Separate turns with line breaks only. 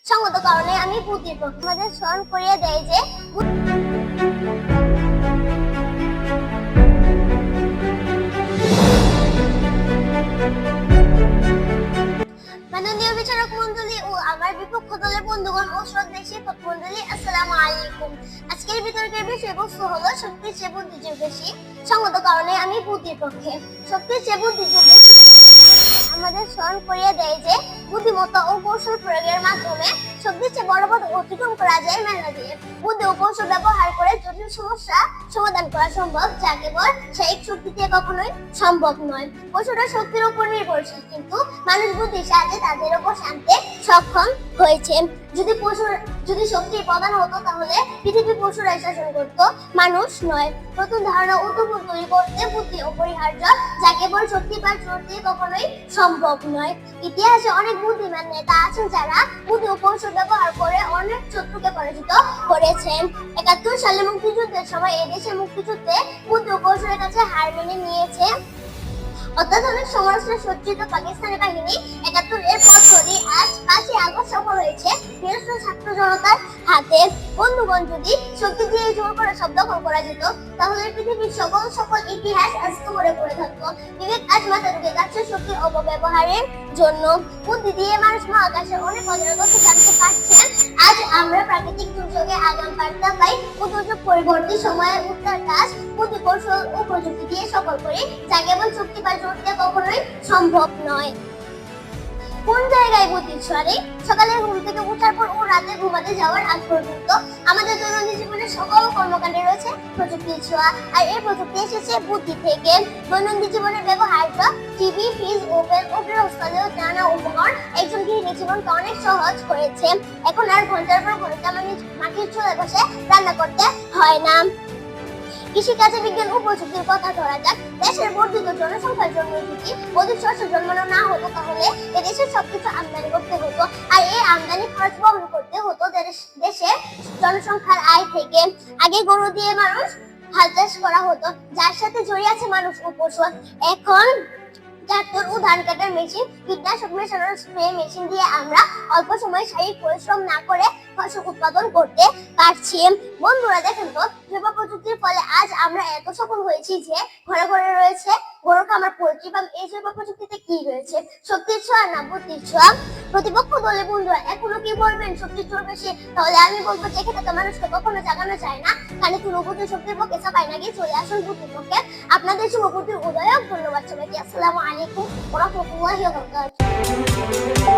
সঙ্গত কারণে আমি বুদ্ধির পক্ষে। আমাদের স্মরণ করিয়ে দেয় যে মাননীয় বিচারক মণ্ডলী ও আমার বিপক্ষ দলের বন্ধুগণ ও শ্রদ্ধেয় শিক্ষক মণ্ডলী, আসসালামু আলাইকুম। আজকের বিতর্কের বিষয়বস্তু হলো শক্তির চেয়ে বুদ্ধির বেশি, সঙ্গত কারণে আমি বুদ্ধির পক্ষে। শক্তির চেয়ে বুদ্ধির বেশি আমাদের স্মরণ করিয়ে দেয় যে বুদ্ধিমত্তা ও কৌশল প্রয়োগের মাধ্যমে শক্তির চেয়ে বড় পথ অতিক্রম করা যায় মেলা দিয়ে। বুদ্ধি ও কৌশল ব্যবহার করে জটিল সমস্যা সমাধান করা সম্ভব, যা কেবল শারীরিক শক্তি দিয়ে কখনোই সম্ভব নয়। কৌশলটা শক্তির উপর নির্ভরশীল, কিন্তু মানুষ বুদ্ধির সাহায্যে তাদের উপর আনতে সক্ষম হয়েছে। যদি শক্তির প্রধান হতো তাহলে পৃথিবী পশুরাই শাসন করতো, মানুষ নয়। নতুন ধারণা উদ্ভাবন তৈরি করতে বুদ্ধি অপরিহার্য, যা কেবল শক্তি বা জোর দিয়ে কখনোই সম্ভব নয়। ইতিহাসে অনেক বুদ্ধিমান নেতা আছেন যারা বুদ্ধি ও কৌশল ব্যবহার করে অনেক শত্রুকে পরাজিত করেছেন। ৭১ সালে মুক্তিযুদ্ধের সময় এদেশের মুক্তিযুদ্ধে বুদ্ধি ও কৌশলের কাছে হার মেনে নিয়েছে। অত্যাধুনিক সমরাস্ত্রে সজ্জিত পাকিস্তানি বাহিনী ৭১ এর পর ধরে আজ ৫ই আগস্ট সফল হয়েছে নিরস্ত্র ছাত্র জনতার হাতে। বন্ধুগণ, যদি শক্তি দিয়ে জোর করে সব দখল করা যেত তাহলে পৃথিবীর সকল ইতিহাস আস্ত করে পড়ে থাকতো। বিবেক আজ মাথা ঢুকে যাচ্ছে শক্তির অপব্যবহারের জন্য। বুদ্ধি দিয়ে মানুষ মহাকাশের অনেক অজানা তথ্য জানতে পারছে। আজ আমরা প্রাকৃতিক দুর্যোগে আগাম বার্তা পাই ও দুর্যোগ পরিবর্তী সময়ে উত্তর কাজ বুদ্ধি কৌশল ও প্রযুক্তি দিয়ে সফল করি, যা কেবল শক্তি বা জোর দিয়ে কখনোই সম্ভব নয়। কোন জায়গায় বুদ্ধি ছড়ে? সকালে ঘুম থেকে ওঠার পর ও রাতে ঘুমাতে যাওয়ার আগ পর্যন্ত আমাদের দৈনন্দিন জীবনের সকল কর্মকাণ্ডে রয়েছে প্রযুক্তির ছোঁয়া, আর এই প্রযুক্তি এসেছে বুদ্ধি থেকে। দৈনন্দিন জীবনের ব্যবহার্য টিভি, ফ্রিজ, ওভেন ও গৃহস্থালীয় নানা উপকরণ একজন গৃহিণীর জীবনকে অনেক সহজ করেছে। এখন আর ঘন্টার পর ঘন্টা মাটির চুলায় বসে রান্না করতে হয় না। কৃষিকাজে বিজ্ঞান ও প্রযুক্তির কথা ধরা যাক। দেশের বর্ধিত জনসংখ্যার জন্য যদি অধিক শস্য জন্মানো না হতো তাহলে এদেশের সবকিছু আমদানি করতে হতো, আর এই আমদানি খরচ বহন করতে হতো দেশের জনসংখ্যার আয় থেকে। আগে গরু দিয়ে মানুষ হাল চাষ করা হতো, যার সাথে জড়িয়ে আছে মানুষ ও পশু। এখন ট্রাক্টর ও ধান কাটার মেশিন, কীটনাশক মেশানোর স্প্রে মেশিন দিয়ে আমরা অল্প সময়ে শারীরিক পরিশ্রম না করে ফসল উৎপাদন করতে পারছি। বন্ধুরা, দেখেন তো, জৈব প্রযুক্তির ফলে আজ আমরা এত সফল হয়েছি যে ঘরে ঘরে রয়েছে গরুর খামার, পোল্ট্রি ফার্ম। এই জৈব প্রযুক্তিতে কি রয়েছে? শক্তির ছোঁয়া না বুদ্ধির ছোঁয়া? প্রতিপক্ষ দলের বন্ধুরা এখনো কি বলবেন শক্তির চোর বেশি? তাহলে আমি বলবো, জেগে থাকা মানুষকে কখনো জাগানো যায় না। কানে কোনো বুদ্ধি শক্তির পক্ষে চাপাই না গিয়ে চলে আসুন বুদ্ধির পক্ষে। আপনাদের শুভ বুদ্ধির উদয়। ধন্যবাদ সবাইকে। আসসালামু আলাইকুম ওয়া রাহমাতুল্লাহি ওয়া বারাকাতুহু।